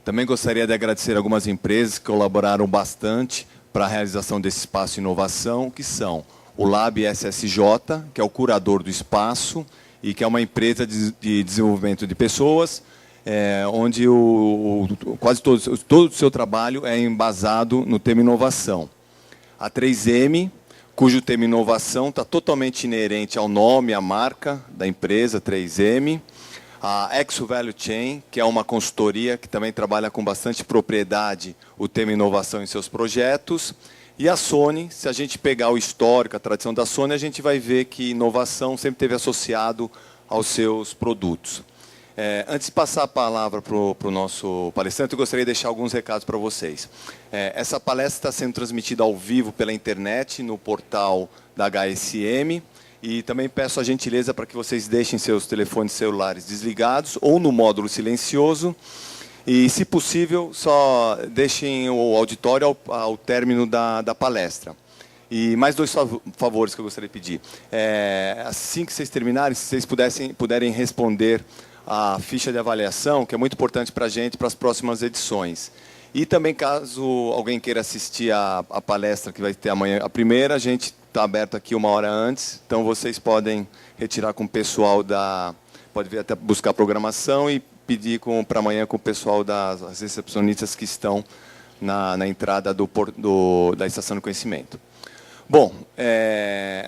Também gostaria de agradecer algumas empresas que colaboraram bastante para a realização desse espaço de inovação, que são o Lab SSJ, que é o curador do espaço, e que é uma empresa de desenvolvimento de pessoas, onde quase todo o seu trabalho é embasado no tema inovação. A 3M, cujo tema inovação está totalmente inerente ao nome, à marca da empresa 3M. A Exo Value Chain, que é uma consultoria que também trabalha com bastante propriedade o tema inovação em seus projetos. E a Sony, se a gente pegar o histórico, a tradição da Sony, a gente vai ver que inovação sempre esteve associado aos seus produtos. Antes de passar a palavra para o nosso palestrante, eu gostaria de deixar alguns recados para vocês. Essa palestra está sendo transmitida ao vivo pela internet, no portal da HSM, e também peço a gentileza para que vocês deixem seus telefones celulares desligados ou no módulo silencioso, e, se possível, só deixem o auditório ao término da palestra. E mais dois favores que eu gostaria de pedir. Assim que vocês terminarem, se vocês puderem responder a ficha de avaliação, que é muito importante para a gente, para as próximas edições. E também, caso alguém queira assistir a palestra que vai ter amanhã, a primeira, a gente está aberto aqui 1 hora antes, então vocês podem retirar com o pessoal pode vir até buscar a programação e pedir para amanhã com o pessoal das recepcionistas que estão na entrada da Estação do Conhecimento. Bom,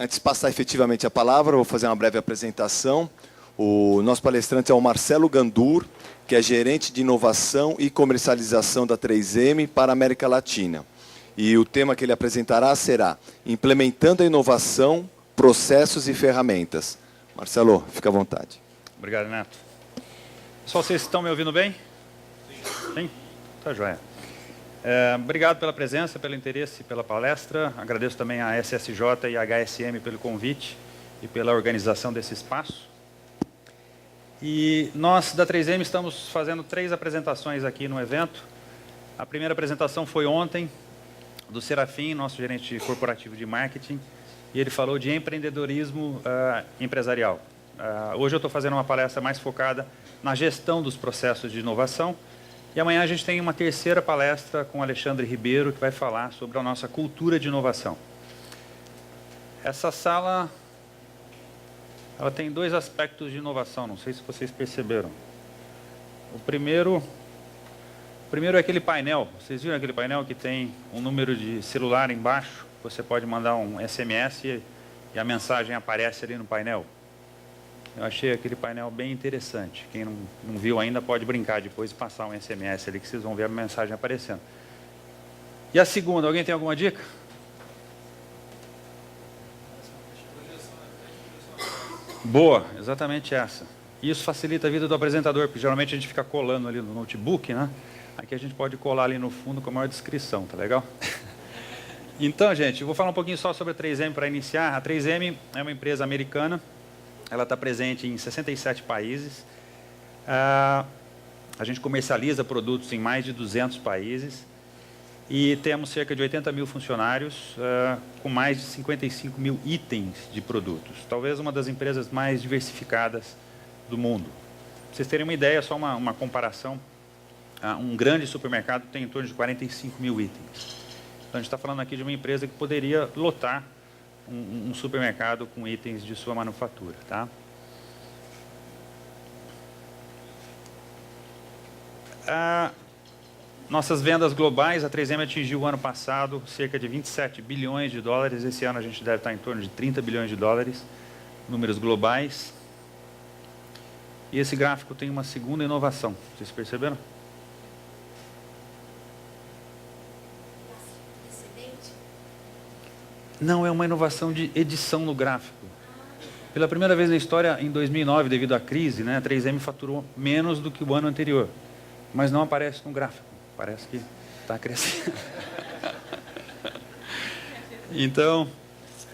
antes de passar efetivamente a palavra, eu vou fazer uma breve apresentação. O nosso palestrante é o Marcelo Gandur, que é gerente de inovação e comercialização da 3M para a América Latina. E o tema que ele apresentará será Implementando a inovação, processos e ferramentas. Marcelo, fica à vontade. Obrigado, Neto. Pessoal, vocês estão me ouvindo bem? Sim? Tá joia. Obrigado pela presença, pelo interesse, pela palestra. Agradeço também a SSJ e a HSM pelo convite e pela organização desse espaço. E nós, da 3M, estamos fazendo 3 apresentações aqui no evento. A primeira apresentação foi ontem, do Serafim, nosso gerente corporativo de marketing, e ele falou de empreendedorismo empresarial. Hoje eu estou fazendo uma palestra mais focada na gestão dos processos de inovação, e amanhã a gente tem uma terceira palestra com Alexandre Ribeiro, que vai falar sobre a nossa cultura de inovação. Essa sala ela tem 2 aspectos de inovação, não sei se vocês perceberam. O primeiro é aquele painel. Vocês viram aquele painel que tem um número de celular embaixo? Você pode mandar um SMS e a mensagem aparece ali no painel. Eu achei aquele painel bem interessante. Quem não viu ainda pode brincar depois e passar um SMS ali que vocês vão ver a mensagem aparecendo. E a segunda, alguém tem alguma dica? Boa, exatamente essa. Isso facilita a vida do apresentador, porque geralmente a gente fica colando ali no notebook, né? Aqui a gente pode colar ali no fundo com a maior descrição, tá legal? Então, gente, eu vou falar um pouquinho só sobre a 3M para iniciar. A 3M é uma empresa americana, ela está presente em 67 países. A gente comercializa produtos em mais de 200 países e temos cerca de 80 mil funcionários com mais de 55 mil itens de produtos. Talvez uma das empresas mais diversificadas do mundo. Para vocês terem uma ideia, só uma comparação, um grande supermercado tem em torno de 45 mil itens. Então a gente está falando aqui de uma empresa que poderia lotar um supermercado com itens de sua manufatura, tá? Nossas vendas globais, a 3M atingiu o ano passado cerca de 27 bilhões de dólares. Esse ano a gente deve estar em torno de 30 bilhões de dólares, números globais. E esse gráfico tem uma segunda inovação, vocês perceberam? Não, é uma inovação de edição no gráfico. Pela primeira vez na história, em 2009, devido à crise, né, a 3M faturou menos do que o ano anterior. Mas não aparece no gráfico. Parece que está crescendo. Então,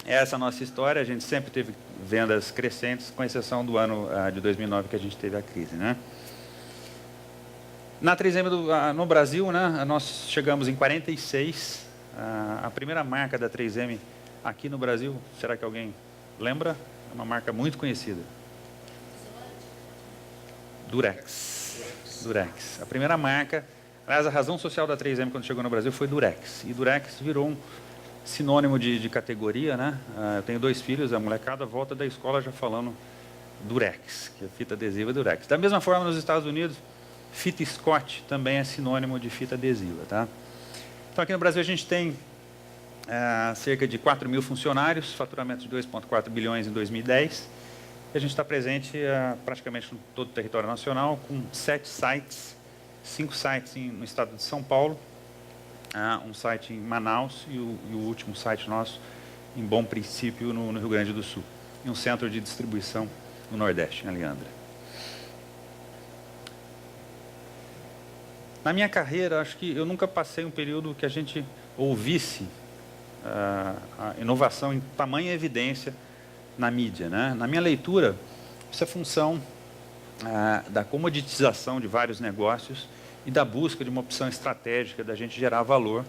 essa é a nossa história. A gente sempre teve vendas crescentes, com exceção do ano de 2009, que a gente teve a crise, né? Na 3M no Brasil, né, nós chegamos em 46. A primeira marca da 3M aqui no Brasil, será que alguém lembra? É uma marca muito conhecida. Durex. A primeira marca Aliás, a razão social da 3M quando chegou no Brasil foi Durex. E Durex virou um sinônimo de categoria, né? Eu tenho 2 filhos, a molecada volta da escola já falando Durex, que é fita adesiva Durex. Da mesma forma, nos Estados Unidos, fita Scott também é sinônimo de fita adesiva, tá? Então, aqui no Brasil, a gente tem cerca de 4 mil funcionários, faturamento de 2,4 bilhões em 2010. E a gente está presente praticamente em todo o território nacional, com 7 sites, 5 sites no estado de São Paulo, um site em Manaus e o último site nosso em Bom Princípio, no Rio Grande do Sul. E um centro de distribuição no Nordeste, em Aliandra. Na minha carreira, acho que eu nunca passei um período que a gente ouvisse a inovação em tamanha evidência na mídia, né? Na minha leitura, isso é função da comoditização de vários negócios e da busca de uma opção estratégica da gente gerar valor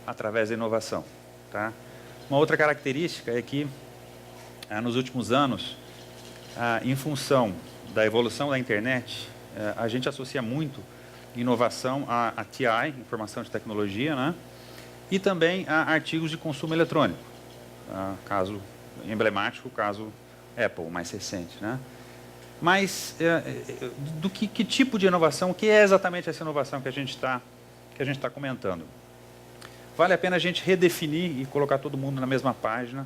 através da inovação, tá? Uma outra característica é que, nos últimos anos, em função da evolução da internet, a gente associa muito inovação a TI, informação de tecnologia, né? E também a artigos de consumo eletrônico, caso emblemático, o caso Apple, mais recente, né? Mas que tipo de inovação, o que é exatamente essa inovação que a gente está comentando? Vale a pena a gente redefinir e colocar todo mundo na mesma página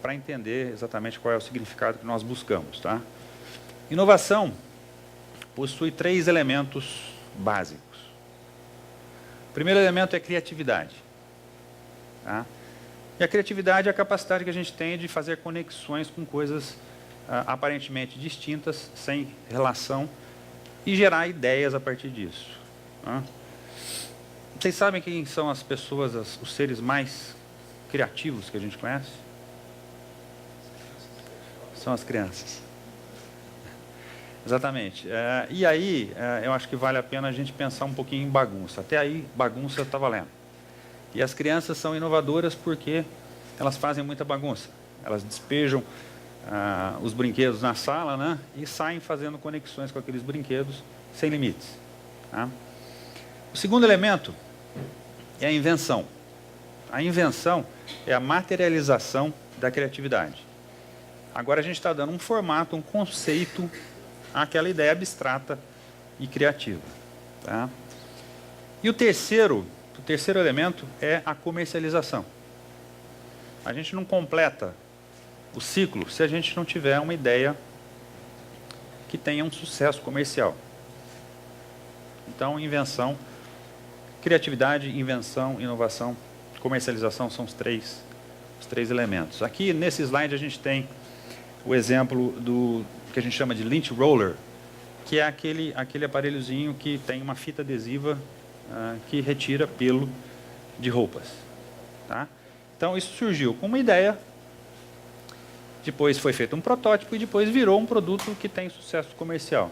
para entender exatamente qual é o significado que nós buscamos, tá? Inovação possui 3 elementos básicos. O primeiro elemento é criatividade, tá? E a criatividade é a capacidade que a gente tem de fazer conexões com coisas aparentemente distintas, sem relação, e gerar ideias a partir disso, tá? Vocês sabem quem são as pessoas, os seres mais criativos que a gente conhece? São as crianças. Exatamente. E aí, eu acho que vale a pena a gente pensar um pouquinho em bagunça. Até aí, bagunça está valendo. E as crianças são inovadoras porque elas fazem muita bagunça. Elas despejam os brinquedos na sala, né? E saem fazendo conexões com aqueles brinquedos sem limites, tá? O segundo elemento é a invenção. A invenção é a materialização da criatividade. Agora a gente está dando um formato, um conceito àquela ideia abstrata e criativa, tá? E o terceiro elemento é a comercialização. A gente não completa o ciclo se a gente não tiver uma ideia que tenha um sucesso comercial. Então, invenção, criatividade, invenção, inovação, comercialização são os três elementos. Aqui, nesse slide, a gente tem o exemplo do que a gente chama de lint roller, que é aquele aparelhozinho que tem uma fita adesiva que retira pelo de roupas, tá? Então, isso surgiu com uma ideia, depois foi feito um protótipo e depois virou um produto que tem sucesso comercial,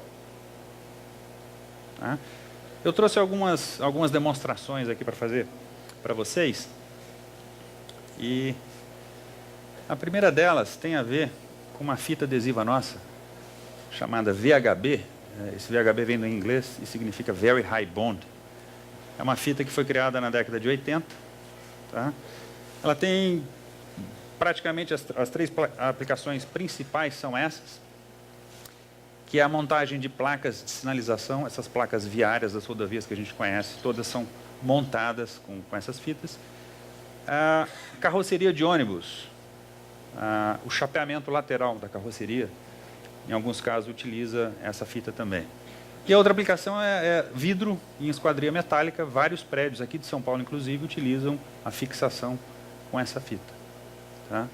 tá? Eu trouxe algumas demonstrações aqui para fazer para vocês. E a primeira delas tem a ver com uma fita adesiva nossa, chamada VHB. Esse VHB vem do inglês e significa Very High Bond. É uma fita que foi criada na década de 80. Tá? Ela tem praticamente as 3 aplicações principais são essas, que é a montagem de placas de sinalização, essas placas viárias das rodovias que a gente conhece, todas são montadas com essas fitas. A carroceria de ônibus, o chapeamento lateral da carroceria, em alguns casos utiliza essa fita também. E a outra aplicação é vidro em esquadria metálica. Vários prédios aqui de São Paulo, inclusive, utilizam a fixação com essa fita, tá?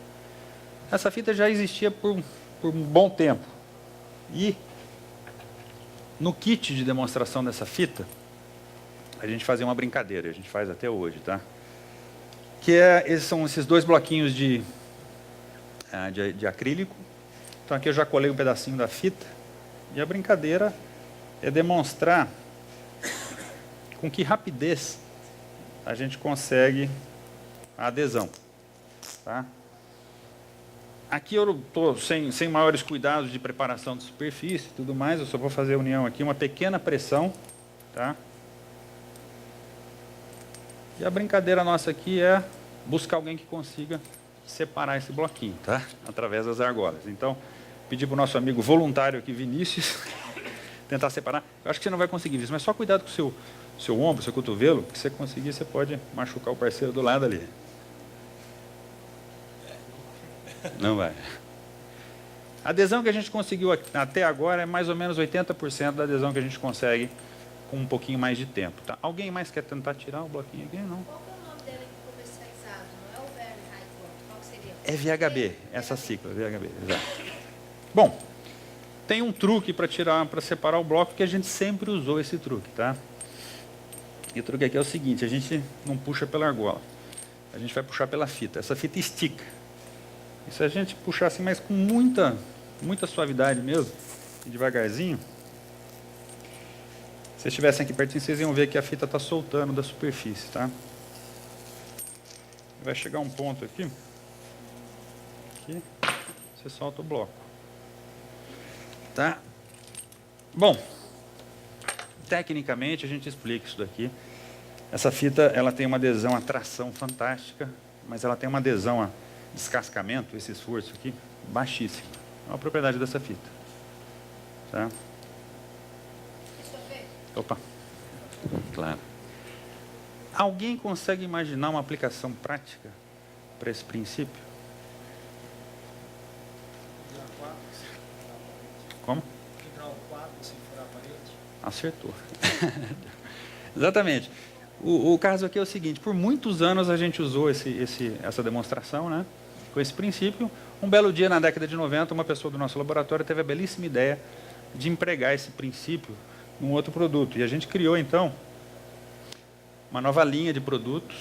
Essa fita já existia por um bom tempo. E no kit de demonstração dessa fita, a gente fazia uma brincadeira, a gente faz até hoje, tá? Que são esses 2 bloquinhos de acrílico. Então aqui eu já colei um pedacinho da fita, e a brincadeira é demonstrar com que rapidez a gente consegue a adesão, tá? Aqui eu estou sem maiores cuidados de preparação de superfície e tudo mais, eu só vou fazer a união aqui, uma pequena pressão, tá? E a brincadeira nossa aqui é buscar alguém que consiga separar esse bloquinho, tá? Através das argolas. Então, pedir para o nosso amigo voluntário aqui, Vinícius, tentar separar. Eu acho que você não vai conseguir isso, mas só cuidado com o seu ombro, seu cotovelo, que se você conseguir, você pode machucar o parceiro do lado ali. Não vai. A adesão que a gente conseguiu até agora é mais ou menos 80% da adesão que a gente consegue com um pouquinho mais de tempo. Tá? Alguém mais quer tentar tirar o bloquinho aqui? Não. Qual que é o nome dele comercializado? Não é o Verne Highborn? Qual que seria? É VHB, essa sigla, VHB, exato. Bom, tem um truque para separar o bloco que a gente sempre usou esse truque, tá? E o truque aqui é o seguinte, a gente não puxa pela argola, a gente vai puxar pela fita. Essa fita estica. E se a gente puxar assim, mas com muita suavidade mesmo, e devagarzinho, se vocês estivessem aqui pertinho, vocês iam ver que a fita está soltando da superfície, tá? Vai chegar um ponto aqui, que você solta o bloco. Tá? Bom, tecnicamente a gente explica isso daqui. Essa fita, ela tem uma adesão à tração fantástica, mas ela tem uma adesão a descascamento, esse esforço aqui, baixíssimo. É uma propriedade dessa fita. Tá? Opa. Claro. Alguém consegue imaginar uma aplicação prática para esse princípio? Como? Quebrar o quadro sem furar a parede. Acertou. Exatamente. O caso aqui é o seguinte, por muitos anos a gente usou essa demonstração, né? Com esse princípio. Um belo dia, na década de 90, uma pessoa do nosso laboratório teve a belíssima ideia de empregar esse princípio num outro produto. E a gente criou, então, uma nova linha de produtos,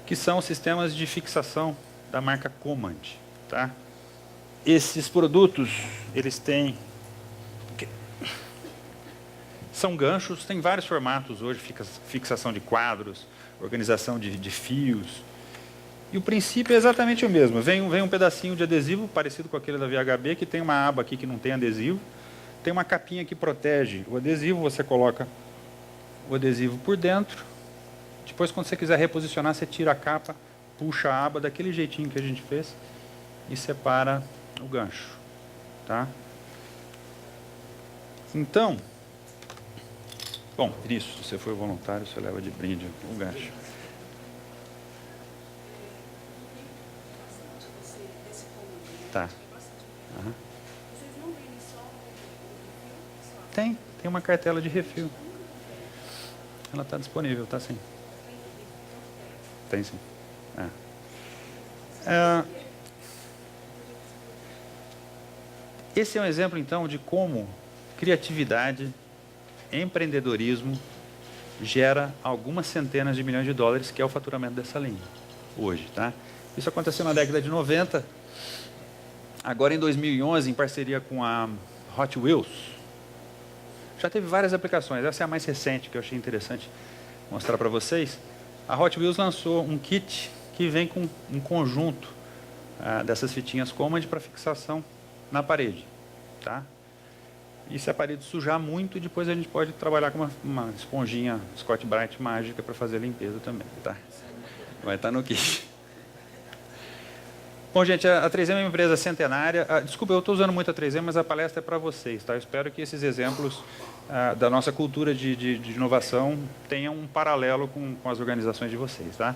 que são sistemas de fixação da marca Command. Tá? Esses produtos, eles têm... São ganchos, tem vários formatos hoje, fixação de quadros, organização de fios. E o princípio é exatamente o mesmo. Vem um pedacinho de adesivo, parecido com aquele da VHB, que tem uma aba aqui que não tem adesivo. Tem uma capinha que protege o adesivo, você coloca o adesivo por dentro. Depois, quando você quiser reposicionar, você tira a capa, puxa a aba daquele jeitinho que a gente fez e separa o gancho. Tá? Então, bom, isso, se você for voluntário, você leva de brinde o gancho. Tá. Uhum. Tem uma cartela de refil. Ela está disponível, tá sim. Tem sim. Esse é um exemplo, então, de como criatividade, empreendedorismo gera algumas centenas de milhões de dólares, que é o faturamento dessa linha, hoje. Tá? Isso aconteceu na década de 90, agora em 2011, em parceria com a Hot Wheels. Já teve várias aplicações, essa é a mais recente, que eu achei interessante mostrar para vocês. A Hot Wheels lançou um kit que vem com um conjunto dessas fitinhas Command para fixação na parede. Tá? E se a parede sujar muito, depois a gente pode trabalhar com uma esponjinha Scott-Brite mágica para fazer a limpeza também. Tá? Vai estar no kit. Bom, gente, a 3M é uma empresa centenária. Desculpa, eu estou usando muito a 3M, mas a palestra é para vocês. Tá? Eu espero que esses exemplos da nossa cultura de inovação tenham um paralelo com as organizações de vocês. Tá?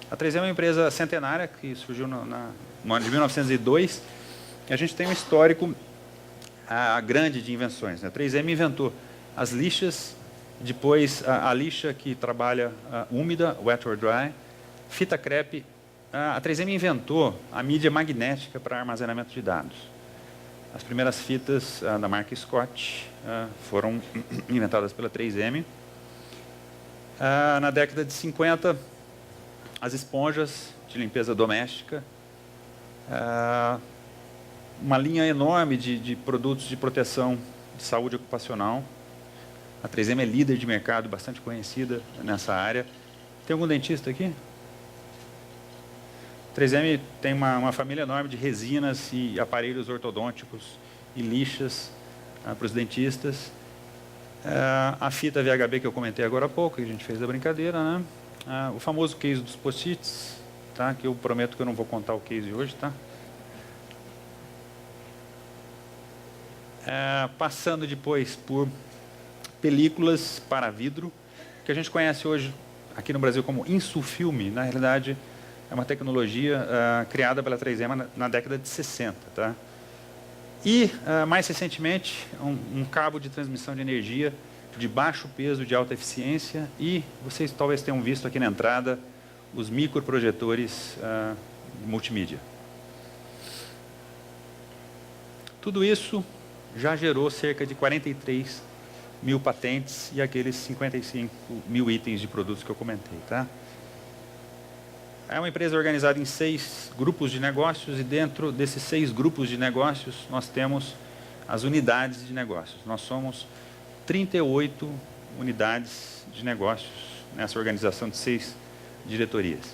A 3M é uma empresa centenária que surgiu no ano de 1902. E a gente tem um histórico grande de invenções. Né? A 3M inventou as lixas, depois a lixa que trabalha úmida, wet or dry, fita crepe. A 3M inventou a mídia magnética para armazenamento de dados. As primeiras fitas da marca Scott foram inventadas pela 3M. Na década de 50, as esponjas de limpeza doméstica, uma linha enorme de produtos de proteção de saúde ocupacional. A 3M é líder de mercado, bastante conhecida nessa área. Tem algum dentista aqui? 3M tem uma família enorme de resinas e aparelhos ortodônticos e lixas para os dentistas. A fita VHB que eu comentei agora há pouco, que a gente fez a brincadeira, né? O famoso case dos post-its, tá? Que eu prometo que eu não vou contar o case hoje, tá? Passando depois por películas para vidro, que a gente conhece hoje aqui no Brasil como Insufilme. Na realidade, é uma tecnologia criada pela 3M na década de 60. Tá? E, mais recentemente, um cabo de transmissão de energia de baixo peso, de alta eficiência, e vocês talvez tenham visto aqui na entrada os microprojetores multimídia. Tudo isso já gerou cerca de 43 mil patentes e aqueles 55 mil itens de produtos que eu comentei. Tá? É uma empresa organizada em 6 grupos de negócios, e dentro desses 6 grupos de negócios nós temos as unidades de negócios. Nós somos 38 unidades de negócios nessa organização de 6 diretorias.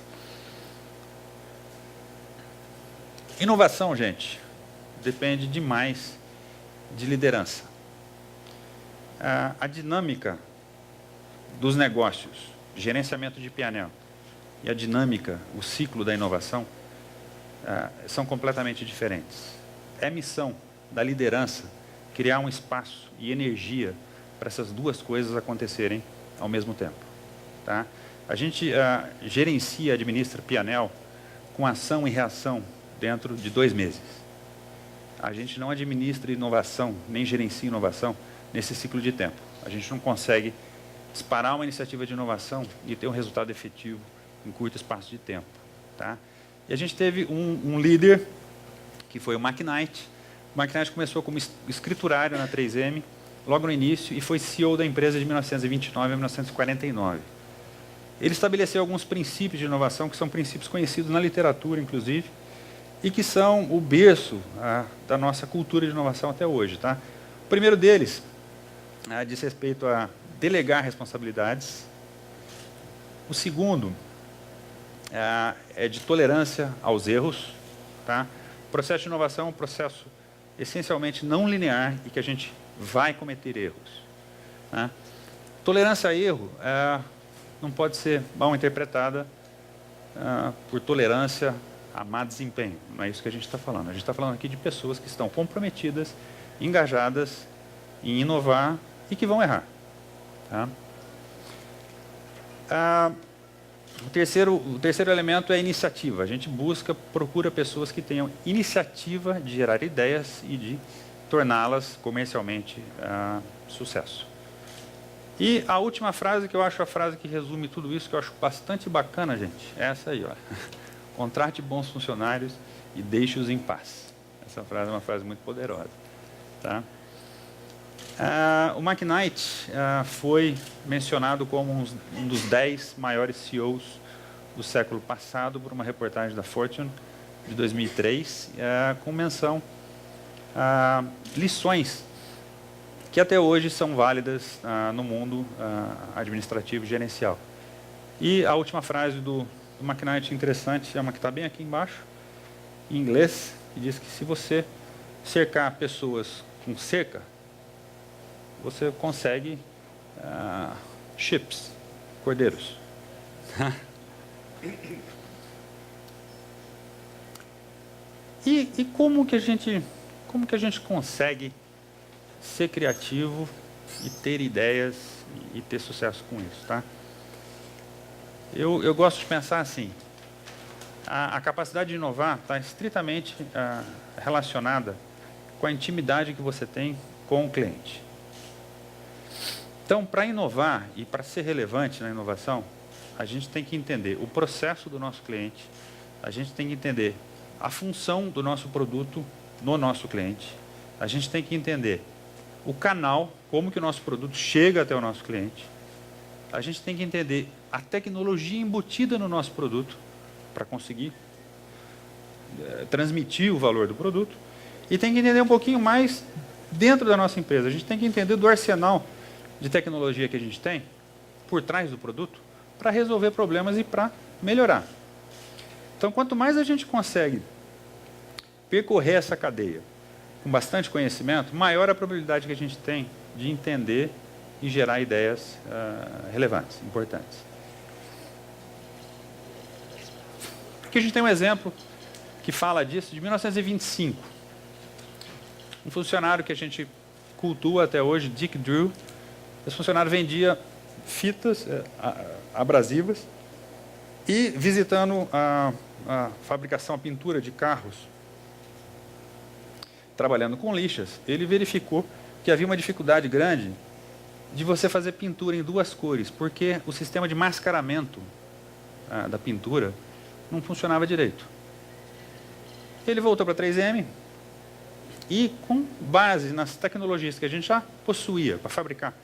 Inovação, gente, depende demais de liderança. A dinâmica dos negócios, gerenciamento de P&L, e a dinâmica, o ciclo da inovação, são completamente diferentes. É missão da liderança criar um espaço e energia para essas duas coisas acontecerem ao mesmo tempo. Tá? A gente gerencia, administra P&L com ação e reação dentro de 2 meses. A gente não administra inovação, nem gerencia inovação nesse ciclo de tempo. A gente não consegue disparar uma iniciativa de inovação e ter um resultado efetivo em curto espaço de tempo. Tá? E a gente teve um líder, que foi o McKnight. O McKnight começou como escriturário na 3M, logo no início, e foi CEO da empresa de 1929 a 1949. Ele estabeleceu alguns princípios de inovação, que são princípios conhecidos na literatura, inclusive, e que são o berço da nossa cultura de inovação até hoje. Tá? O primeiro deles diz respeito a delegar responsabilidades. O segundo é de tolerância aos erros. Tá? O processo de inovação é um processo essencialmente não linear e que a gente vai cometer erros. Tá? Tolerância a erro não pode ser mal interpretada por tolerância a má desempenho. Não é isso que a gente está falando. A gente está falando aqui de pessoas que estão comprometidas, engajadas em inovar e que vão errar. Tá? O terceiro elemento é a iniciativa. A gente procura pessoas que tenham iniciativa de gerar ideias e de torná-las comercialmente sucesso. E a última frase, que eu acho a frase que resume tudo isso, que eu acho bastante bacana, gente, é essa aí, ó. Contrate bons funcionários e deixe-os em paz. Essa frase é uma frase muito poderosa. Tá? O McKnight foi mencionado como um dos 10 maiores CEOs do século passado por uma reportagem da Fortune de 2003, com menção a lições que até hoje são válidas no mundo administrativo e gerencial. E a última frase do McKnight interessante é uma que está bem aqui embaixo, em inglês, que diz que se você cercar pessoas com cerca, você consegue chips, cordeiros. E como que a gente consegue ser criativo e ter ideias e ter sucesso com isso, tá? Eu gosto de pensar assim, a capacidade de inovar está estritamente relacionada com a intimidade que você tem com o cliente. Então, para inovar e para ser relevante na inovação, a gente tem que entender o processo do nosso cliente, a gente tem que entender a função do nosso produto no nosso cliente, a gente tem que entender o canal, como que o nosso produto chega até o nosso cliente, a gente tem que entender a tecnologia embutida no nosso produto para conseguir transmitir o valor do produto, e tem que entender um pouquinho mais dentro da nossa empresa. A gente tem que entender do arsenal de tecnologia que a gente tem por trás do produto para resolver problemas e para melhorar. Então, quanto mais a gente consegue percorrer essa cadeia com bastante conhecimento, maior a probabilidade que a gente tem de entender e gerar ideias relevantes, importantes. Aqui a gente tem um exemplo que fala disso, de 1925. Um funcionário que a gente cultua até hoje, Dick Drew. Esse funcionário vendia fitas abrasivas e, visitando a fabricação, a pintura de carros, trabalhando com lixas, ele verificou que havia uma dificuldade grande de você fazer pintura em duas cores, porque o sistema de mascaramento da pintura não funcionava direito. Ele voltou para a 3M e, com base nas tecnologias que a gente já possuía para fabricar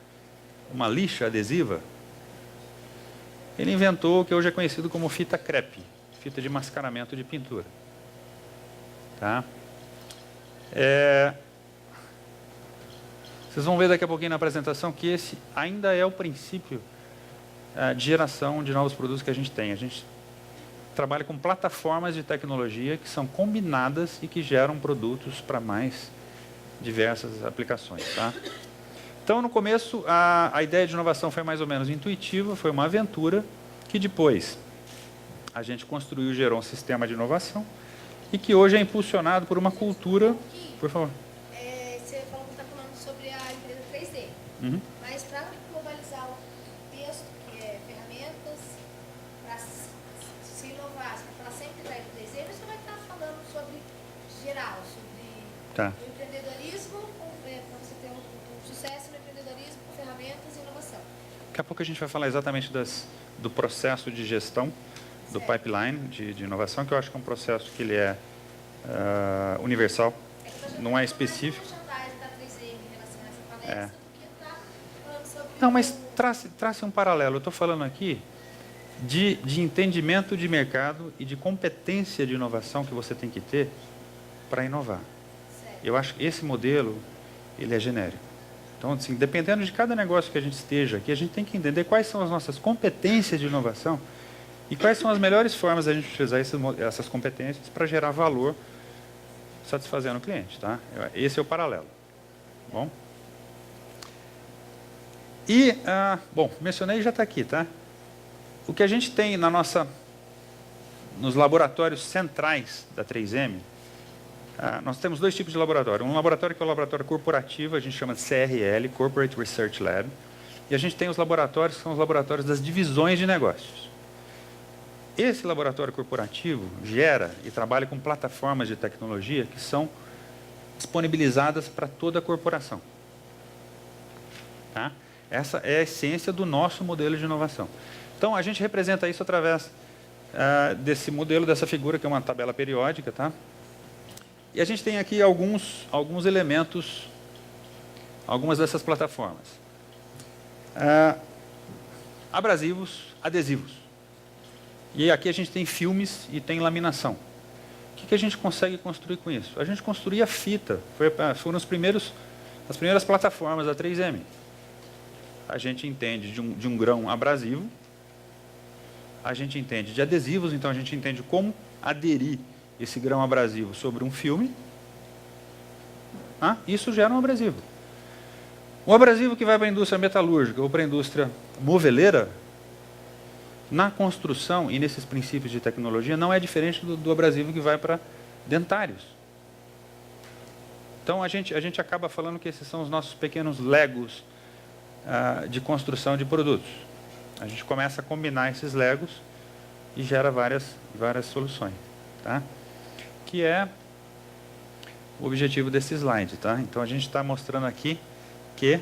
uma lixa adesiva, ele inventou o que hoje é conhecido como fita crepe, fita de mascaramento de pintura. Tá? Vocês vão ver daqui a pouquinho na apresentação que esse ainda é o princípio de geração de novos produtos que a gente tem. A gente trabalha com plataformas de tecnologia que são combinadas e que geram produtos para mais diversas aplicações. Tá? Então, no começo, a ideia de inovação foi mais ou menos intuitiva, foi uma aventura, que depois a gente construiu e gerou um sistema de inovação, e que hoje é impulsionado por uma cultura... Por favor. Você falou que está falando sobre a empresa 3D, mas para globalizar o texto, que é ferramentas, para se inovar, para falar sempre da 3D, você vai estar falando sobre geral, sobre o empreendedorismo, para você ter um sucesso no empreendedorismo com ferramentas e inovação. Daqui a pouco a gente vai falar exatamente do processo de gestão, do pipeline de inovação, que eu acho que é um processo que ele é universal, não é específico. Não, mas trace um paralelo. Eu estou falando aqui de entendimento de mercado e de competência de inovação que você tem que ter para inovar. Eu acho que esse modelo, ele é genérico. Então, assim, dependendo de cada negócio que a gente esteja aqui, a gente tem que entender quais são as nossas competências de inovação e quais são as melhores formas de a gente utilizar essas competências para gerar valor satisfazendo o cliente. Tá? Esse é o paralelo. Bom? E, bom, mencionei e já está aqui. Tá? O que a gente tem nos laboratórios centrais da 3M, nós temos dois tipos de laboratório. Um laboratório que é o laboratório corporativo, a gente chama de CRL, Corporate Research Lab. E a gente tem os laboratórios que são os laboratórios das divisões de negócios. Esse laboratório corporativo gera e trabalha com plataformas de tecnologia que são disponibilizadas para toda a corporação. Tá? Essa é a essência do nosso modelo de inovação. Então, a gente representa isso através desse modelo, dessa figura, que é uma tabela periódica. Tá? E a gente tem aqui alguns elementos, algumas dessas plataformas. Abrasivos, adesivos. E aqui a gente tem filmes e tem laminação. O que a gente consegue construir com isso? A gente construía fita. Foram as primeiras plataformas da 3M. A gente entende de um grão abrasivo. A gente entende de adesivos, então a gente entende como aderir esse grão abrasivo sobre um filme. Isso gera um abrasivo. O abrasivo que vai para a indústria metalúrgica ou para a indústria moveleira, na construção e nesses princípios de tecnologia, não é diferente do abrasivo que vai para dentários. Então, a gente acaba falando que esses são os nossos pequenos legos de construção de produtos. A gente começa a combinar esses legos e gera várias soluções. Tá? Que é o objetivo desse slide. Tá? Então, a gente está mostrando aqui que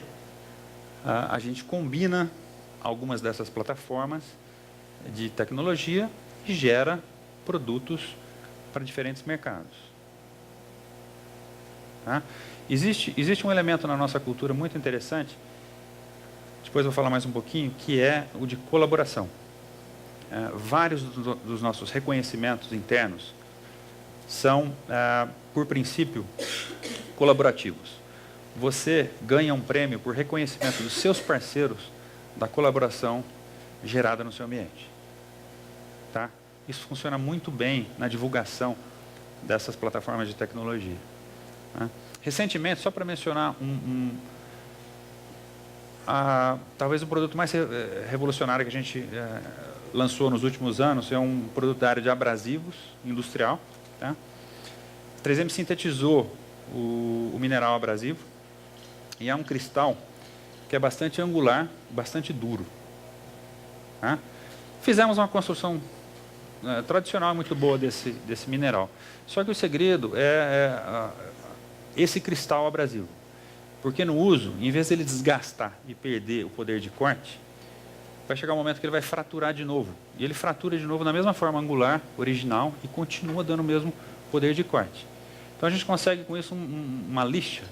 a gente combina algumas dessas plataformas de tecnologia e gera produtos para diferentes mercados. Tá? Existe um elemento na nossa cultura muito interessante, depois eu vou falar mais um pouquinho, que é o de colaboração. Vários dos nossos reconhecimentos internos são, por princípio, colaborativos. Você ganha um prêmio por reconhecimento dos seus parceiros da colaboração gerada no seu ambiente. Tá? Isso funciona muito bem na divulgação dessas plataformas de tecnologia. Tá? Recentemente, só para mencionar talvez o produto mais revolucionário que a gente lançou nos últimos anos é um produto da área de abrasivos industrial. Tá? 3M sintetizou o mineral abrasivo e é um cristal que é bastante angular, bastante duro. Tá? Fizemos uma construção tradicional muito boa desse mineral. Só que o segredo é esse cristal abrasivo. Porque no uso, em vez de ele desgastar e perder o poder de corte, vai chegar um momento que ele vai fraturar de novo. E ele fratura de novo na mesma forma angular, original, e continua dando o mesmo poder de corte. Então a gente consegue com isso uma lixa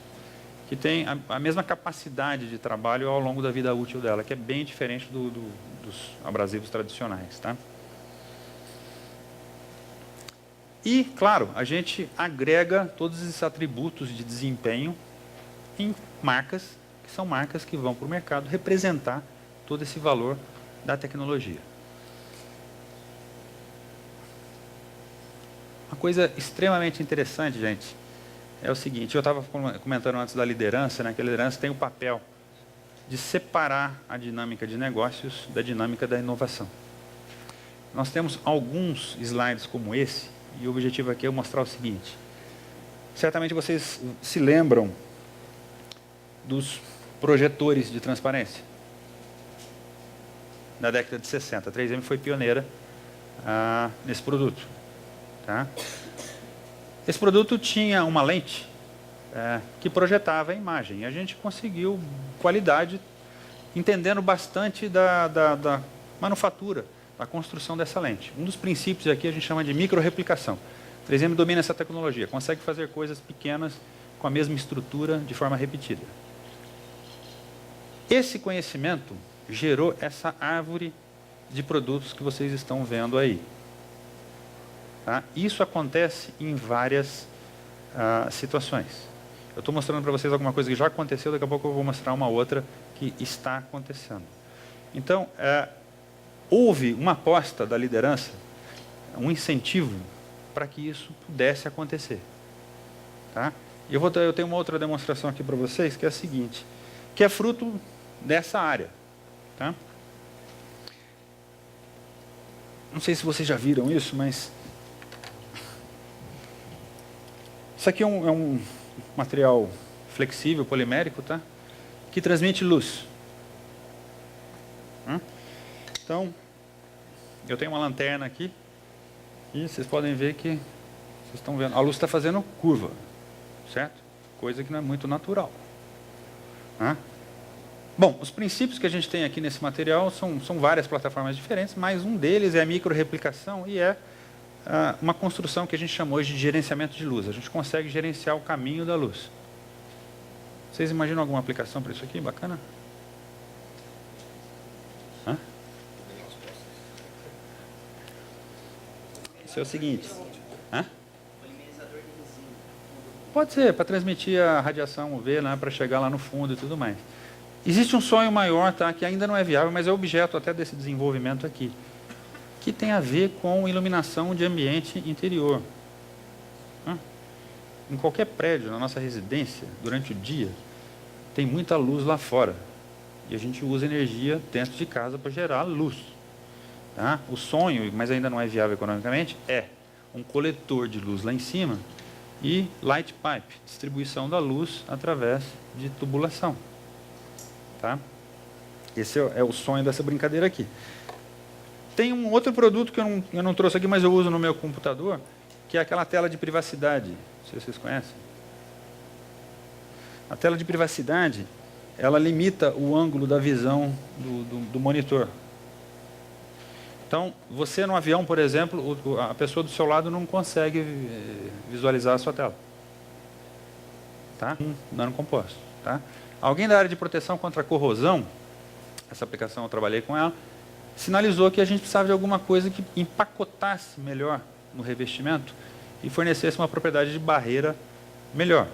que tem a mesma capacidade de trabalho ao longo da vida útil dela, que é bem diferente dos abrasivos tradicionais. Tá? E, claro, a gente agrega todos esses atributos de desempenho em marcas, que são marcas que vão para o mercado representar todo esse valor da tecnologia. Uma coisa extremamente interessante, gente, é o seguinte, eu estava comentando antes da liderança, né, que a liderança tem o papel de separar a dinâmica de negócios da dinâmica da inovação. Nós temos alguns slides como esse, e o objetivo aqui é mostrar o seguinte. Certamente vocês se lembram dos projetores de transparência. Na década de 60, a 3M foi pioneira nesse produto. Tá? Esse produto tinha uma lente que projetava a imagem. E a gente conseguiu qualidade, entendendo bastante da manufatura, da construção dessa lente. Um dos princípios aqui a gente chama de microreplicação. A 3M domina essa tecnologia, consegue fazer coisas pequenas com a mesma estrutura de forma repetida. Esse conhecimento gerou essa árvore de produtos que vocês estão vendo aí. Tá? Isso acontece em várias situações. Eu estou mostrando para vocês alguma coisa que já aconteceu, daqui a pouco eu vou mostrar uma outra que está acontecendo. Então, houve uma aposta da liderança, um incentivo para que isso pudesse acontecer. Tá? E eu tenho uma outra demonstração aqui para vocês, que é a seguinte, que é fruto dessa área. Tá? Não sei se vocês já viram isso, mas isso aqui é um material flexível, polimérico, tá? Que transmite luz. Então, eu tenho uma lanterna aqui e vocês podem ver que vocês estão vendo, a luz está fazendo curva, certo? Coisa que não é muito natural. Bom, os princípios que a gente tem aqui nesse material são várias plataformas diferentes, mas um deles é a microreplicação e é uma construção que a gente chama hoje de gerenciamento de luz. A gente consegue gerenciar o caminho da luz. Vocês imaginam alguma aplicação para isso aqui? Bacana? Isso é o seguinte. Pode ser, para transmitir a radiação UV, né, para chegar lá no fundo e tudo mais. Existe um sonho maior, tá, que ainda não é viável, mas é objeto até desse desenvolvimento aqui, que tem a ver com iluminação de ambiente interior. Em qualquer prédio, na nossa residência, durante o dia, tem muita luz lá fora. E a gente usa energia dentro de casa para gerar luz. Tá? O sonho, mas ainda não é viável economicamente, é um coletor de luz lá em cima e light pipe, distribuição da luz através de tubulação. Tá? Esse é o sonho dessa brincadeira aqui. Tem um outro produto que eu não trouxe aqui, mas eu uso no meu computador, que é aquela tela de privacidade. Não sei se vocês conhecem. A tela de privacidade, ela limita o ângulo da visão do monitor. Então, você no avião, por exemplo, a pessoa do seu lado não consegue visualizar a sua tela. Tá? Dano composto. Tá? Alguém da área de proteção contra corrosão, essa aplicação eu trabalhei com ela, sinalizou que a gente precisava de alguma coisa que empacotasse melhor no revestimento e fornecesse uma propriedade de barreira melhor.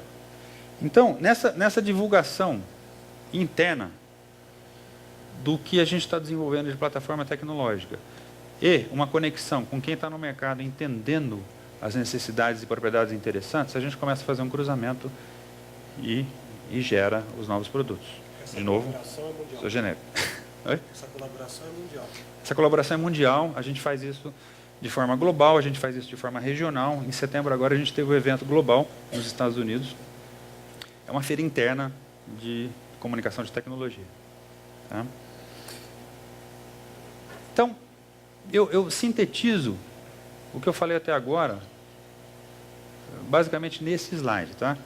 Então, nessa divulgação interna do que a gente está desenvolvendo de plataforma tecnológica e uma conexão com quem está no mercado entendendo as necessidades e propriedades interessantes, a gente começa a fazer um cruzamento e gera os novos produtos. de novo, colaboração é mundial. sou genérico. Oi? Essa colaboração é mundial. Essa colaboração é mundial, a gente faz isso de forma global, a gente faz isso de forma regional. Em setembro agora a gente teve um evento global nos Estados Unidos. É uma feira interna de comunicação de tecnologia. Tá? Então, eu sintetizo o que eu falei até agora, basicamente nesse slide. Tá?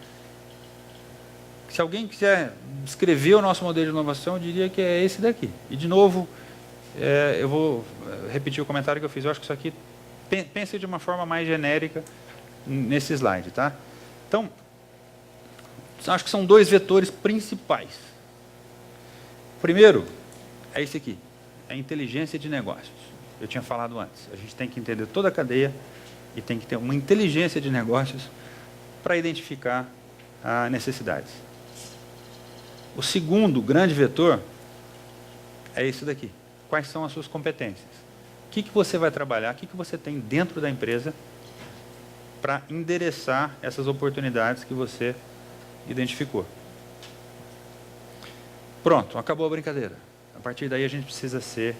Se alguém quiser escrever o nosso modelo de inovação, eu diria que é esse daqui. E, de novo, eu vou repetir o comentário que eu fiz. Eu acho que isso aqui, pense de uma forma mais genérica nesse slide. Tá? Então, acho que são dois vetores principais. O primeiro é esse aqui, a inteligência de negócios. Eu tinha falado antes, a gente tem que entender toda a cadeia e tem que ter uma inteligência de negócios para identificar as necessidades. O segundo grande vetor é esse daqui. Quais são as suas competências? O que você vai trabalhar, o que você tem dentro da empresa para endereçar essas oportunidades que você identificou. Pronto, acabou a brincadeira. A partir daí a gente precisa ser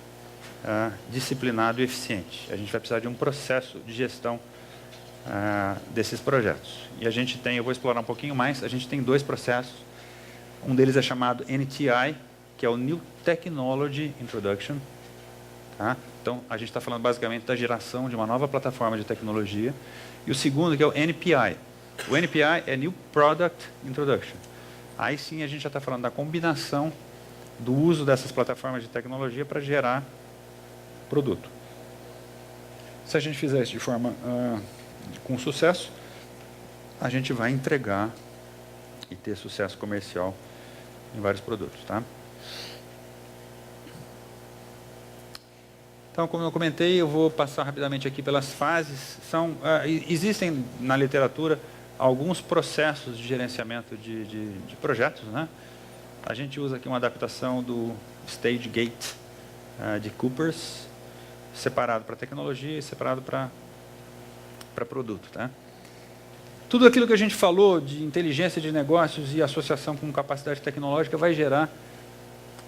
disciplinado e eficiente. A gente vai precisar de um processo de gestão desses projetos. E a gente tem, eu vou explorar um pouquinho mais, a gente tem dois processos. Um deles é chamado NTI, que é o New Technology Introduction. Tá? Então, a gente está falando basicamente da geração de uma nova plataforma de tecnologia. E o segundo, que é o NPI. O NPI é New Product Introduction. Aí sim a gente já está falando da combinação do uso dessas plataformas de tecnologia para gerar produto. Se a gente fizer isso de forma com sucesso, a gente vai entregar e ter sucesso comercial em vários produtos. Tá? Então, como eu comentei, eu vou passar rapidamente aqui pelas fases. Existem na literatura alguns processos de gerenciamento de projetos. Né? A gente usa aqui uma adaptação do Stage Gate de Coopers, separado para tecnologia e separado para produto. Tá? Tudo aquilo que a gente falou de inteligência de negócios e associação com capacidade tecnológica vai gerar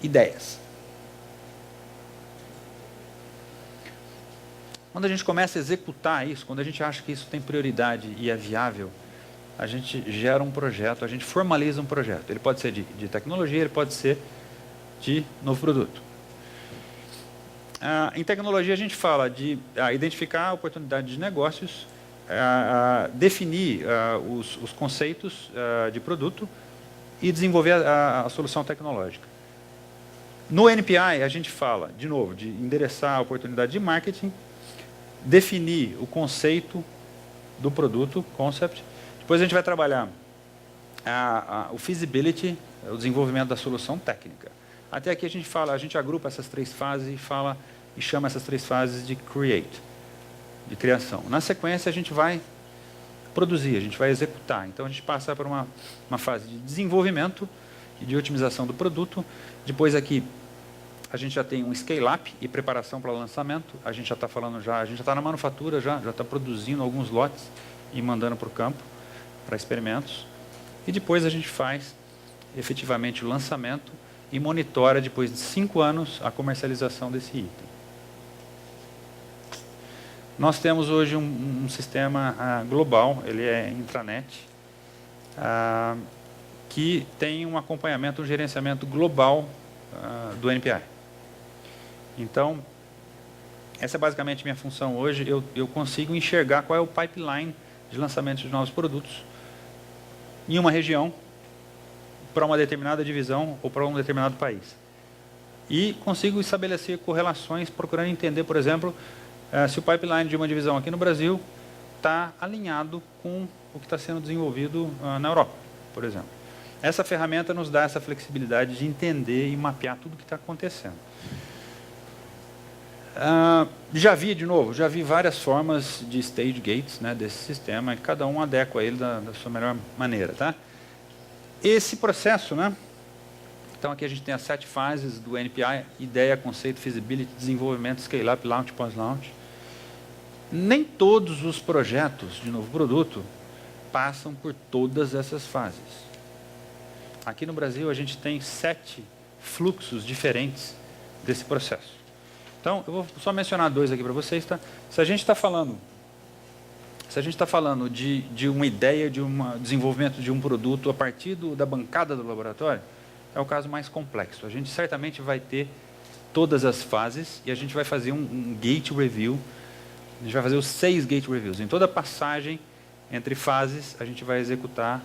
ideias. Quando a gente começa a executar isso, quando a gente acha que isso tem prioridade e é viável, a gente gera um projeto, a gente formaliza um projeto. Ele pode ser de tecnologia, ele pode ser de novo produto. Em tecnologia, a gente fala de identificar oportunidades de negócios, definir os conceitos de produto e desenvolver a solução tecnológica. No NPI, a gente fala, de novo, de endereçar a oportunidade de marketing, definir o conceito do produto, concept. Depois a gente vai trabalhar o feasibility, o desenvolvimento da solução técnica. Até aqui a gente agrupa essas três fases e chama essas três fases de create, de criação. Na sequência a gente vai produzir, a gente vai executar. Então a gente passa por uma fase de desenvolvimento e de otimização do produto. Depois aqui a gente já tem um scale-up e preparação para o lançamento. A gente já está falando a gente já está na manufatura, já está produzindo alguns lotes e mandando para o campo, para experimentos. E depois a gente faz efetivamente o lançamento e monitora, depois de 5 anos, a comercialização desse item. Nós temos hoje um sistema global, ele é intranet, que tem um acompanhamento, um gerenciamento global do NPI. Então, essa é basicamente a minha função hoje. Eu consigo enxergar qual é o pipeline de lançamento de novos produtos em uma região, para uma determinada divisão ou para um determinado país. E consigo estabelecer correlações, procurando entender, por exemplo, se o pipeline de uma divisão aqui no Brasil está alinhado com o que está sendo desenvolvido na Europa, por exemplo. Essa ferramenta nos dá essa flexibilidade de entender e mapear tudo o que está acontecendo. Já vi várias formas de stage gates, né, desse sistema, e cada um adequa ele da sua melhor maneira. Tá? Esse processo, né, então aqui a gente tem as 7 fases do NPI: ideia, conceito, feasibility, desenvolvimento, scale-up, launch, pós-launch. Nem todos os projetos de novo produto passam por todas essas fases. aqui no Brasil a gente tem 7 fluxos diferentes desse processo. Então, eu vou só mencionar 2 aqui para vocês. Tá? Se a gente está falando de uma ideia, de um desenvolvimento de um produto a partir da bancada do laboratório, é o caso mais complexo. A gente certamente vai ter todas as fases e a gente vai fazer um gate review. A gente vai fazer os 6 gate reviews. Em toda passagem entre fases, a gente vai executar,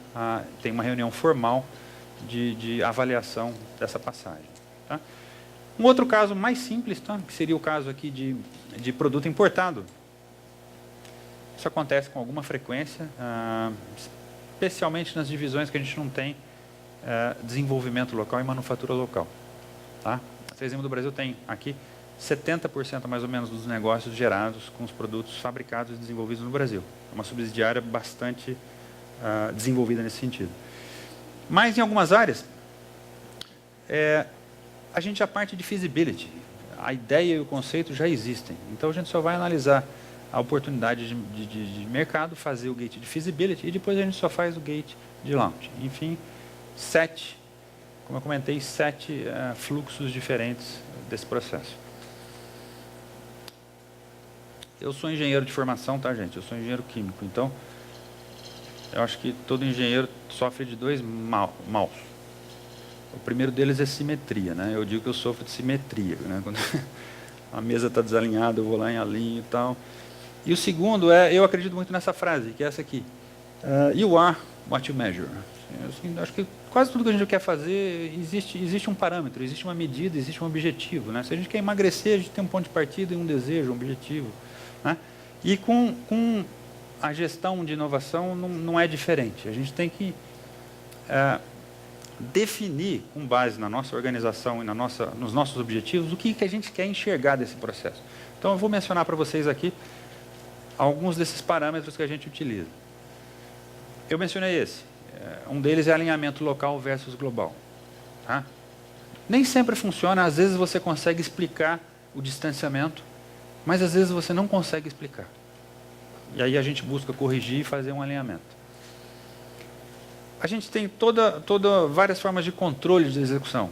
tem uma reunião formal de avaliação dessa passagem. Tá? Um outro caso mais simples, tá? Que seria o caso aqui de produto importado. Isso acontece com alguma frequência, especialmente nas divisões que a gente não tem desenvolvimento local e manufatura local. Tá? A 3M do Brasil tem aqui 70% mais ou menos dos negócios gerados com os produtos fabricados e desenvolvidos no Brasil. É uma subsidiária bastante desenvolvida nesse sentido. Mas em algumas áreas, a gente já parte de feasibility. A ideia e o conceito já existem. Então a gente só vai analisar a oportunidade de mercado, fazer o gate de feasibility e depois a gente só faz o gate de launch. Enfim, 7, como eu comentei, 7 fluxos diferentes desse processo. Eu sou engenheiro de formação, tá, gente? Eu sou engenheiro químico, então eu acho que todo engenheiro sofre de 2 maus. O primeiro deles é simetria, né? Eu digo que eu sofro de simetria, né? Quando a mesa está desalinhada, eu vou lá em alinho e tal. E o segundo eu acredito muito nessa frase, que é essa aqui. You are what you measure. Assim, acho que quase tudo que a gente quer fazer, existe um parâmetro, existe uma medida, existe um objetivo. Né? Se a gente quer emagrecer, a gente tem um ponto de partida e um desejo, um objetivo. Né? E com a gestão de inovação não é diferente. A gente tem que definir, com base na nossa organização e nos nossos objetivos, o que a gente quer enxergar desse processo. Então, eu vou mencionar para vocês aqui alguns desses parâmetros que a gente utiliza. Eu mencionei esse. Um deles é alinhamento local versus global. Tá? Nem sempre funciona, às vezes você consegue explicar o distanciamento, mas às vezes você não consegue explicar. E aí a gente busca corrigir e fazer um alinhamento. A gente tem várias formas de controle de execução.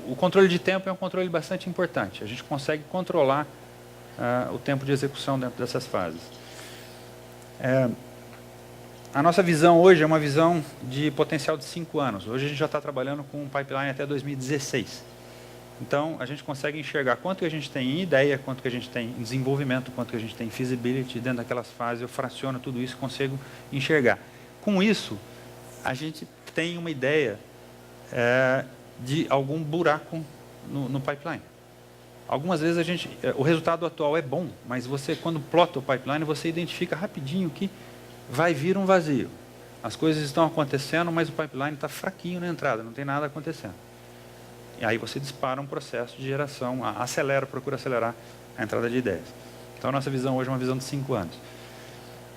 O controle de tempo é um controle bastante importante. A gente consegue controlar o tempo de execução dentro dessas fases. A nossa visão hoje é uma visão de potencial de 5 anos. Hoje a gente já está trabalhando com um pipeline até 2016. Então, a gente consegue enxergar quanto que a gente tem em ideia, quanto que a gente tem em desenvolvimento, quanto que a gente tem em feasibility. Dentro daquelas fases, eu fraciono tudo isso e consigo enxergar. Com isso, a gente tem uma ideia de algum buraco no pipeline. Algumas vezes o resultado atual é bom, mas você, quando plota o pipeline, você identifica rapidinho que vai vir um vazio. As coisas estão acontecendo, mas o pipeline está fraquinho na entrada, não tem nada acontecendo. E aí você dispara um processo de geração, procura acelerar a entrada de ideias. Então, a nossa visão hoje é uma visão de 5 anos.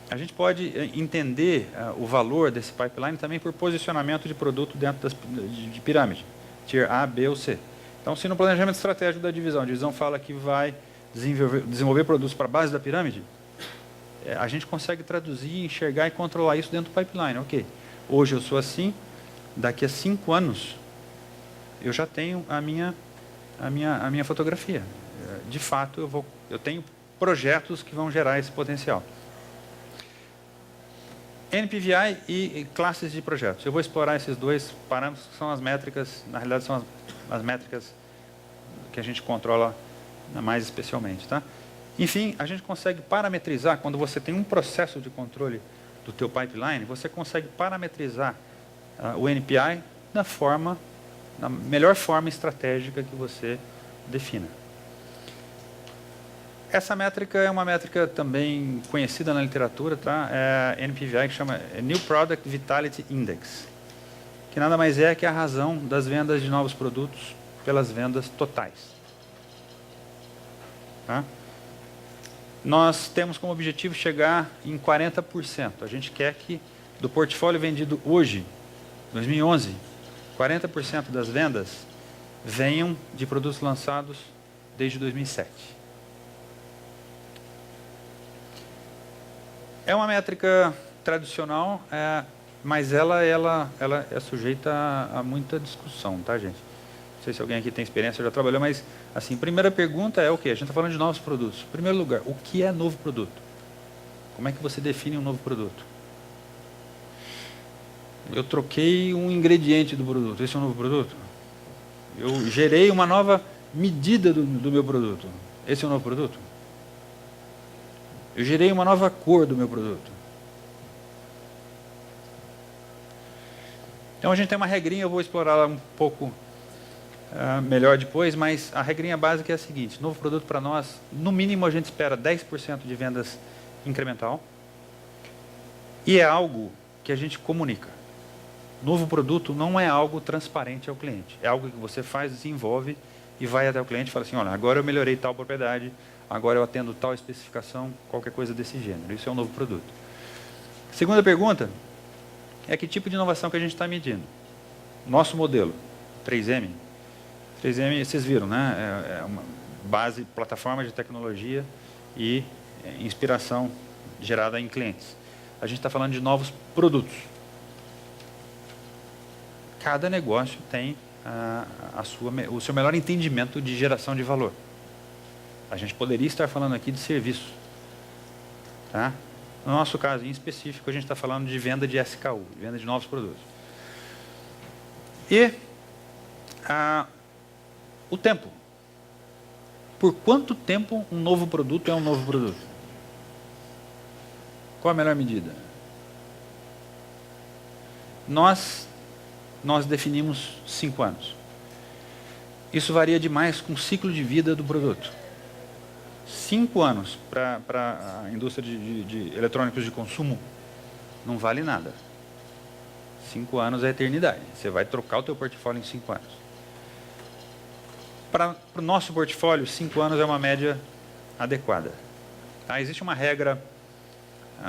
A gente pode entender o valor desse pipeline também por posicionamento de produto dentro de pirâmide, tier A, B ou C. Então, se no planejamento estratégico da divisão, a divisão fala que vai desenvolver produtos para a base da pirâmide, a gente consegue traduzir, enxergar e controlar isso dentro do pipeline. Ok, hoje eu sou assim, daqui a 5 anos eu já tenho a minha fotografia. De fato, eu tenho projetos que vão gerar esse potencial. NPVI e classes de projetos. Eu vou explorar esses 2 parâmetros, que são as métricas, na realidade são as métricas que a gente controla mais especialmente. Tá? Enfim, a gente consegue parametrizar, quando você tem um processo de controle do teu pipeline, você consegue parametrizar o NPI na melhor forma estratégica que você defina. Essa métrica é uma métrica também conhecida na literatura, tá? É NPVI, que chama New Product Vitality Index, que nada mais é que a razão das vendas de novos produtos pelas vendas totais. Tá? Nós temos como objetivo chegar em 40%. A gente quer que, do portfólio vendido hoje, 2011, 40% das vendas venham de produtos lançados desde 2007. É uma métrica tradicional, mas ela é sujeita a muita discussão, tá, gente? Não sei se alguém aqui tem experiência, já trabalhou, mas, assim, primeira pergunta é o quê? A gente está falando de novos produtos. Em primeiro lugar, o que é novo produto? Como é que você define um novo produto? Eu troquei um ingrediente do produto, esse é um novo produto? Eu gerei uma nova medida do meu produto, esse é um novo produto? Eu gerei uma nova cor do meu produto. Então a gente tem uma regrinha, eu vou explorar ela um pouco melhor depois, mas a regrinha básica é a seguinte: novo produto para nós, no mínimo a gente espera 10% de vendas incremental, e é algo que a gente comunica. Novo produto não é algo transparente ao cliente, é algo que você faz, desenvolve e vai até o cliente e fala assim: olha, agora eu melhorei tal propriedade, agora eu atendo tal especificação, qualquer coisa desse gênero. Isso é um novo produto. Segunda pergunta é que tipo de inovação que a gente está medindo. Nosso modelo, 3M. 3M, vocês viram, né? É uma base, plataforma de tecnologia e inspiração gerada em clientes. A gente está falando de novos produtos. Cada negócio tem o seu melhor entendimento de geração de valor. A gente poderia estar falando aqui de serviço. Tá? No nosso caso, em específico, a gente está falando de venda de SKU, de venda de novos produtos. E o tempo. Por quanto tempo um novo produto é um novo produto? Qual a melhor medida? Nós definimos 5 anos. Isso varia demais com o ciclo de vida do produto. 5 anos para a indústria de eletrônicos de consumo não vale nada. 5 anos é a eternidade. Você vai trocar o teu portfólio em 5 anos. Para o nosso portfólio, 5 anos é uma média adequada. Tá? Existe uma regra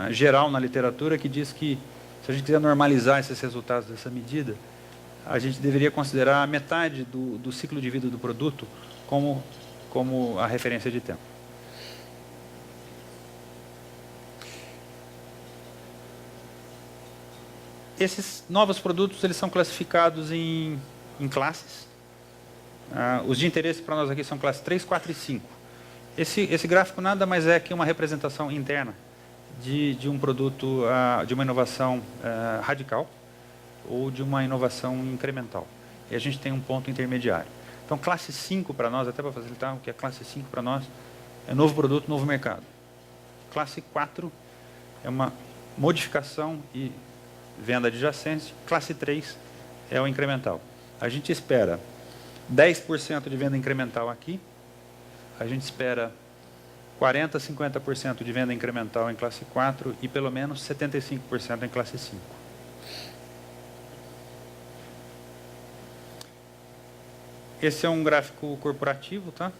geral na literatura que diz que, se a gente quiser normalizar esses resultados dessa medida, a gente deveria considerar a metade do ciclo de vida do produto como a referência de tempo. Esses novos produtos, eles são classificados em classes. Os de interesse para nós aqui são classes 3, 4 e 5. Esse gráfico nada mais é que uma representação interna de um produto, de uma inovação radical ou de uma inovação incremental. E a gente tem um ponto intermediário. Então, classe 5 para nós, até para facilitar, o que é classe 5 para nós é novo produto, novo mercado. Classe 4 é uma modificação e venda adjacente. Classe 3 é o incremental. A gente espera 10% de venda incremental aqui. A gente espera 40% a 50% de venda incremental em classe 4 e pelo menos 75% em classe 5. Esse é um gráfico corporativo, tá?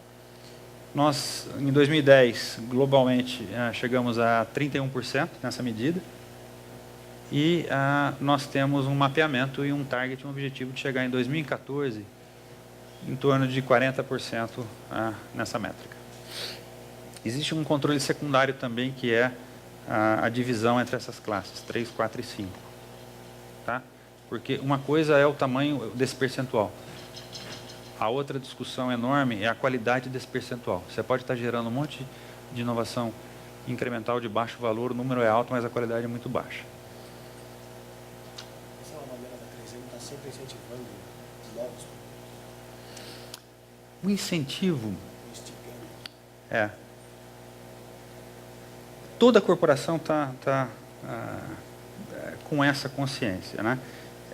Nós, em 2010, globalmente, chegamos a 31% nessa medida. E nós temos um mapeamento e um target, um objetivo de chegar em 2014 em torno de 40% nessa métrica. Existe um controle secundário também, que é a divisão entre essas classes, 3, 4 e 5. Tá? Porque uma coisa é o tamanho desse percentual. A outra discussão enorme é a qualidade desse percentual. Você pode estar gerando um monte de inovação incremental de baixo valor, o número é alto, mas a qualidade é muito baixa. Essa é uma maneira da 3M estar sempre incentivando novos. O incentivo toda corporação está com essa consciência, né?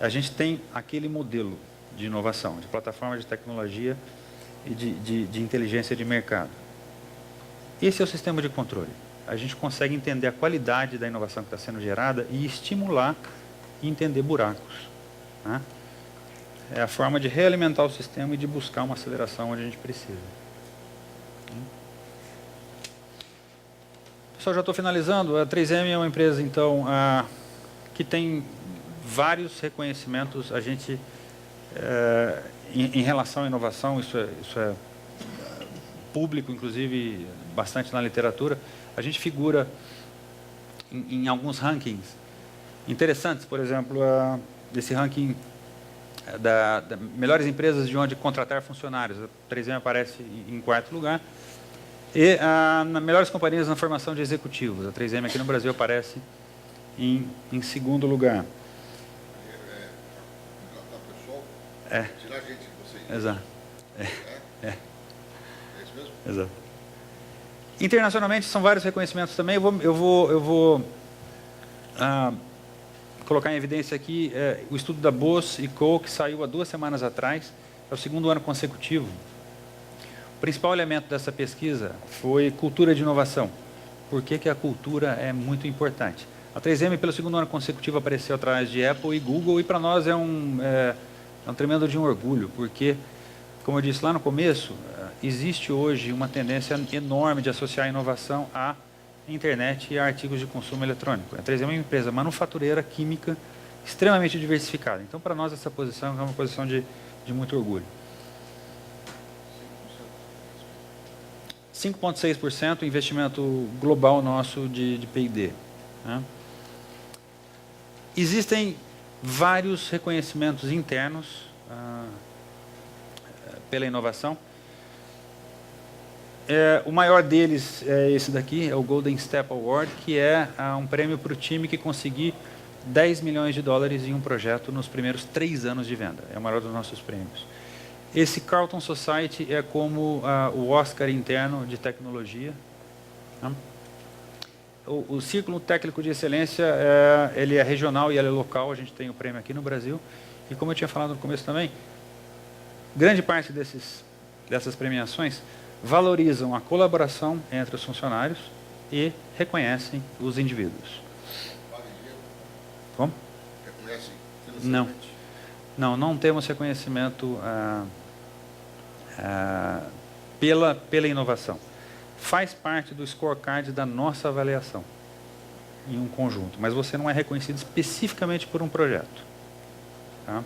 A gente tem aquele modelo de inovação, de plataforma de tecnologia e de inteligência de mercado. Esse é o sistema de controle. A gente consegue entender a qualidade da inovação que está sendo gerada e estimular e entender buracos, né? É a forma de realimentar o sistema e de buscar uma aceleração onde a gente precisa. Pessoal, já estou finalizando. A 3M é uma empresa, então, que tem vários reconhecimentos. A gente, em relação à inovação, isso é público, inclusive, bastante na literatura. A gente figura em alguns rankings interessantes, por exemplo, desse ranking da melhores empresas de onde contratar funcionários. A 3M aparece em quarto lugar. E nas melhores companhias na formação de executivos. A 3M aqui no Brasil aparece em segundo lugar. Tirar a gente de vocês. Exato. É isso mesmo? Exato. Internacionalmente são vários reconhecimentos também. Eu vou colocar em evidência aqui o estudo da Bose & Co, que saiu há 2 semanas atrás, é o 2º ano consecutivo. O principal elemento dessa pesquisa foi cultura de inovação. Por que a cultura é muito importante? A 3M, pelo 2º ano consecutivo, apareceu atrás de Apple e Google, e para nós é um tremendo de um orgulho, porque, como eu disse lá no começo, existe hoje uma tendência enorme de associar a inovação à internet e a artigos de consumo eletrônico. A 3M é uma empresa manufatureira, química, extremamente diversificada. Então, para nós, essa posição é uma posição de muito orgulho. 5,6% investimento global nosso de P&D. Né? Existem vários reconhecimentos internos pela inovação. O maior deles é esse daqui, é o Golden Step Award, que é um prêmio para o time que conseguir $10 milhões em um projeto nos primeiros 3 anos de venda. É o maior dos nossos prêmios. Esse Carlton Society é como o Oscar interno de tecnologia. Né? O Círculo Técnico de Excelência, ele é regional e ele é local, a gente tem o prêmio aqui no Brasil. E como eu tinha falado no começo também, grande parte dessas premiações valorizam a colaboração entre os funcionários e reconhecem os indivíduos. Como? Reconhecem financeiramente? Não temos reconhecimento pela inovação. Faz parte do scorecard da nossa avaliação, em um conjunto, mas você não é reconhecido especificamente por um projeto. Tá?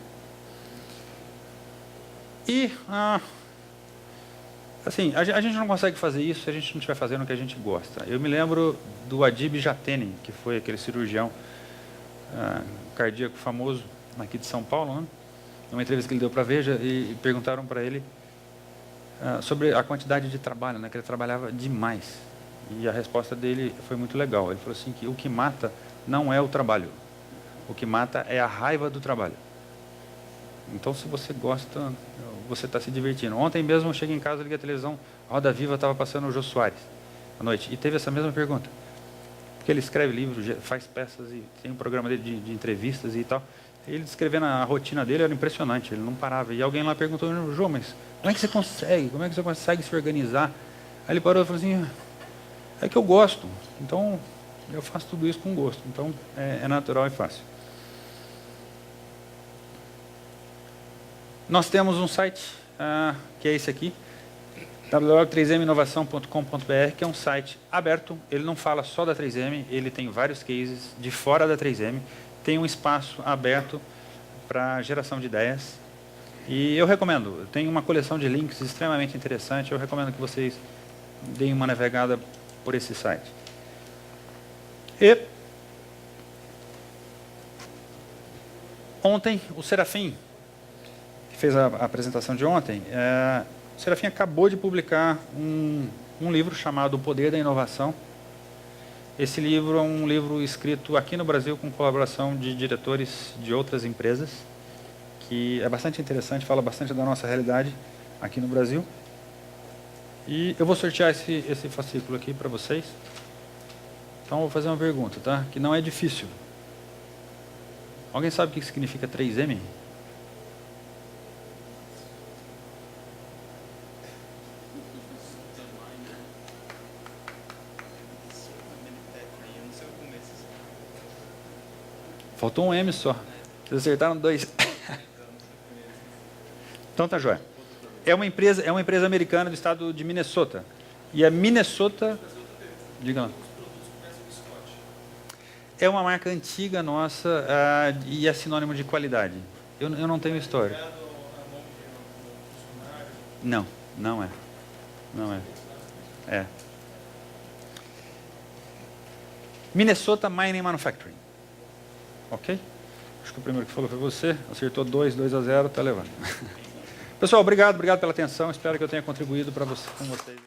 E, assim, a gente não consegue fazer isso se a gente não estiver fazendo o que a gente gosta. Eu me lembro do Adib Jatene, que foi aquele cirurgião cardíaco famoso aqui de São Paulo, né? Numa entrevista que ele deu para a Veja, e perguntaram para ele sobre a quantidade de trabalho, né, que ele trabalhava demais. E a resposta dele foi muito legal. Ele falou assim que o que mata não é o trabalho, o que mata é a raiva do trabalho. Então, se você gosta, você está se divertindo. Ontem mesmo eu cheguei em casa, liguei a televisão, a Roda Viva estava passando o Jô Soares à noite, e teve essa mesma pergunta. Porque ele escreve livros, faz peças, e tem um programa dele de entrevistas e tal. Ele descrevendo a rotina dele era impressionante, ele não parava. E alguém lá perguntou, Jô, mas como é que você consegue? Como é que você consegue se organizar? Aí ele parou e falou assim, é que eu gosto, então eu faço tudo isso com gosto. Então é natural e fácil. Nós temos um site, que é esse aqui, www.3minovação.com.br, que é um site aberto. Ele não fala só da 3M, ele tem vários cases de fora da 3M. Tem um espaço aberto para geração de ideias. E eu recomendo, tem uma coleção de links extremamente interessante, eu recomendo que vocês deem uma navegada por esse site. E ontem, o Serafim, que fez a apresentação de ontem, o Serafim acabou de publicar um livro chamado O Poder da Inovação. Esse livro é um livro escrito aqui no Brasil com colaboração de diretores de outras empresas, que é bastante interessante, fala bastante da nossa realidade aqui no Brasil. E eu vou sortear esse fascículo aqui para vocês. Então, eu vou fazer uma pergunta, tá? Que não é difícil. Alguém sabe o que significa 3M? Faltou um M só. Vocês acertaram 2. Então tá joia. É uma empresa americana do estado de Minnesota. E a Minnesota... Diga lá. É uma marca antiga nossa e é sinônimo de qualidade. Eu não tenho história. Não é. Minnesota Mining Manufacturing. Ok? Acho que o primeiro que falou foi você. Acertou 2-0, está levando. Pessoal, obrigado pela atenção. Espero que eu tenha contribuído com vocês.